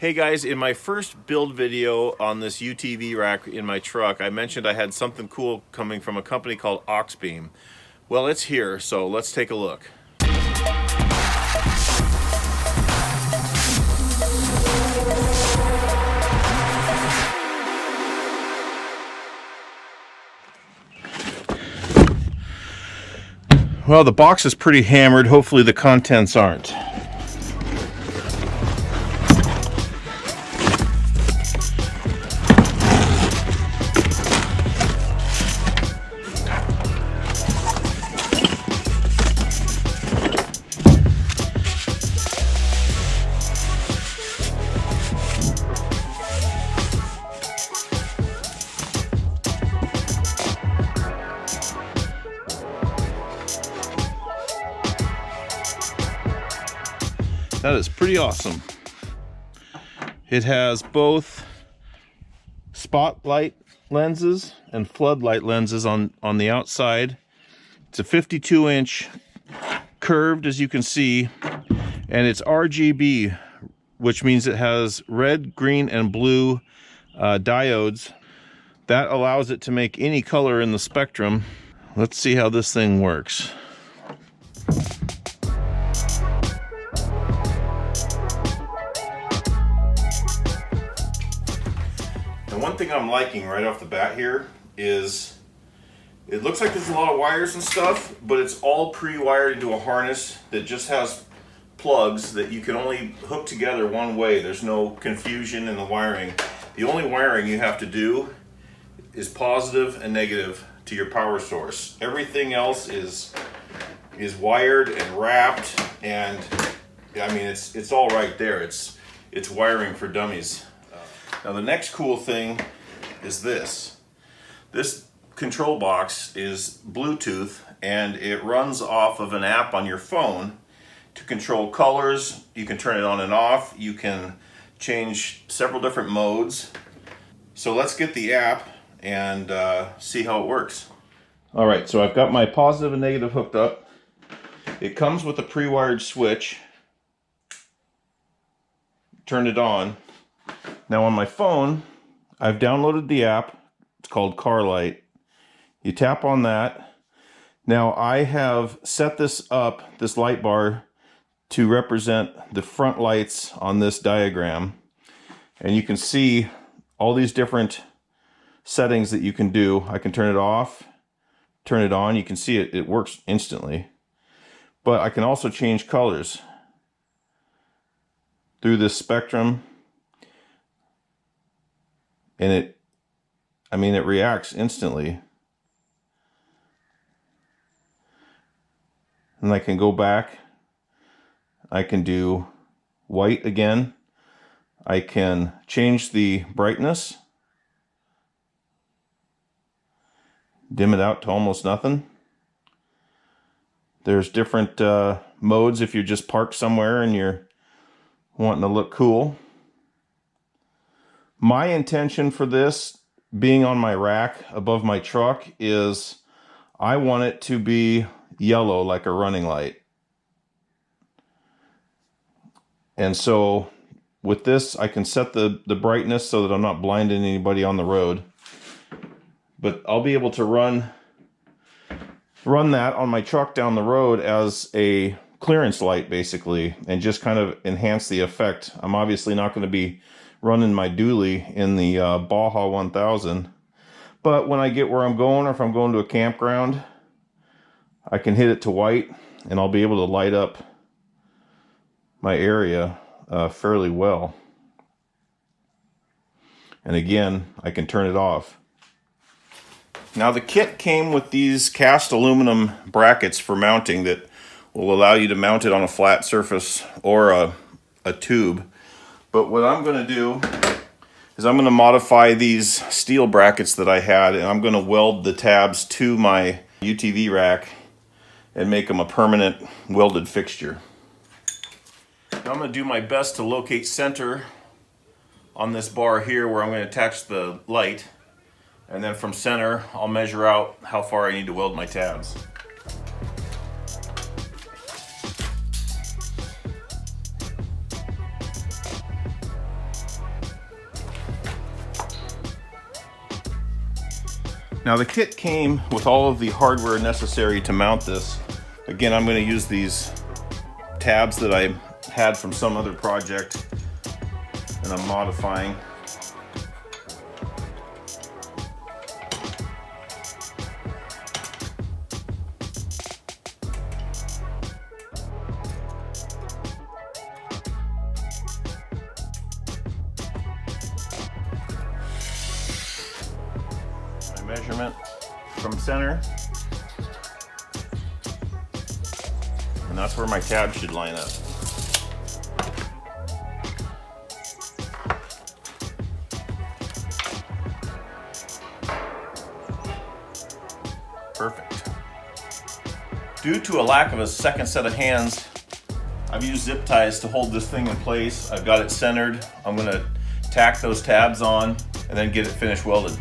Hey guys, in my first build video on this UTV rack in my truck, I mentioned I had something cool coming from a company called Auxbeam. Well, it's here, so let's take a look. Well, the box is pretty hammered. Hopefully the contents aren't. That is pretty awesome. It has both spotlight lenses and floodlight lenses on the outside. It's a 52-inch curved, as you can see, and it's RGB, which means it has red, green, and blue diodes. That allows it to make any color in the spectrum. Let's see how this thing works. And one thing I'm liking right off the bat here is it looks like there's a lot of wires and stuff, but it's all pre-wired into a harness that just has plugs that you can only hook together one way. There's no confusion in the wiring. The only wiring you have to do is positive and negative to your power source. Everything else is wired and wrapped, and I mean it's all right there. It's wiring for dummies. Now the next cool thing is this. This control box is Bluetooth, and it runs off of an app on your phone to control colors. You can turn it on and off. You can change several different modes. So let's get the app and see how it works. All right, so I've got my positive and negative hooked up. It comes with a pre-wired switch. Turn it on. Now on my phone, I've downloaded the app. It's called Car Light. You tap on that. Now I have set this up, this light bar, to represent the front lights on this diagram. And you can see all these different settings that you can do. I can turn it off, turn it on. You can see it works instantly. But I can also change colors through this spectrum. And it reacts instantly. And I can go back. I can do white again. I can change the brightness. Dim it out to almost nothing. There's different modes if you're just parked somewhere and you're wanting to look cool. My intention for this, being on my rack above my truck, is I want it to be yellow like a running light. And so with this, I can set the brightness so that I'm not blinding anybody on the road. But I'll be able to run that on my truck down the road as a clearance light, basically, and just kind of enhance the effect. I'm obviously not going to be running my dually in the Baja 1000, but when I get where I'm going, or if I'm going to a campground, I can hit it to white and I'll be able to light up my area fairly well. And again, I can turn it off. Now the kit came with these cast aluminum brackets for mounting that will allow you to mount it on a flat surface or a tube. But what I'm going to do is I'm going to modify these steel brackets that I had, and I'm going to weld the tabs to my UTV rack and make them a permanent welded fixture. Now I'm going to do my best to locate center on this bar here where I'm going to attach the light, and then from center I'll measure out how far I need to weld my tabs. Now the kit came with all of the hardware necessary to mount this. Again, I'm going to use these tabs that I had from some other project and I'm modifying. My measurement from center, and that's where my tab should line up. Perfect. Due to a lack of a second set of hands, I've used zip ties to hold this thing in place. I've got it centered. I'm going to tack those tabs on and then get it finished welded.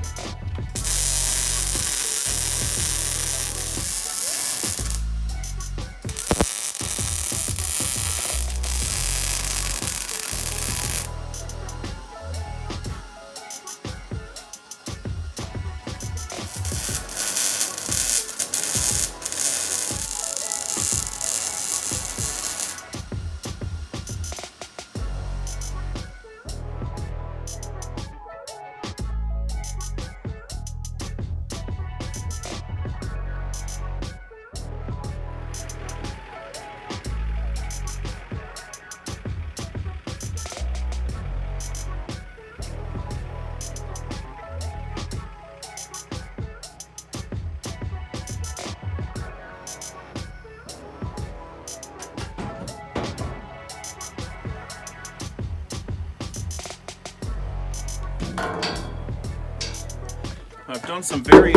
I've done some very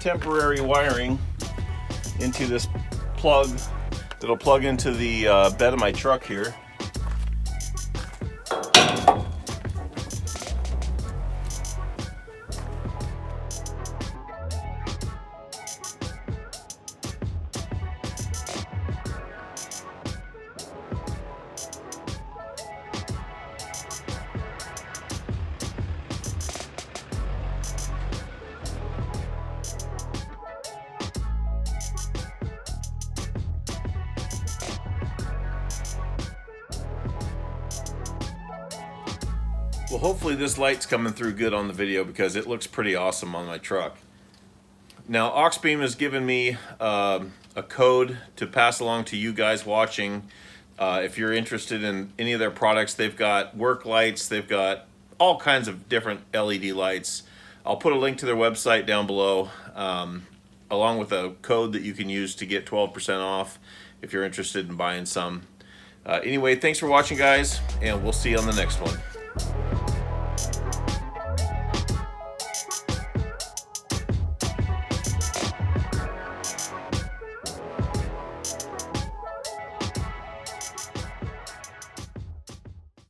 temporary wiring into this plug that'll plug into the bed of my truck here. Well, hopefully this light's coming through good on the video because it looks pretty awesome on my truck. Now, Auxbeam has given me a code to pass along to you guys watching. If you're interested in any of their products, they've got work lights, they've got all kinds of different LED lights. I'll put a link to their website down below, along with a code that you can use to get 12% off if you're interested in buying some. Anyway, thanks for watching, guys, and we'll see you on the next one.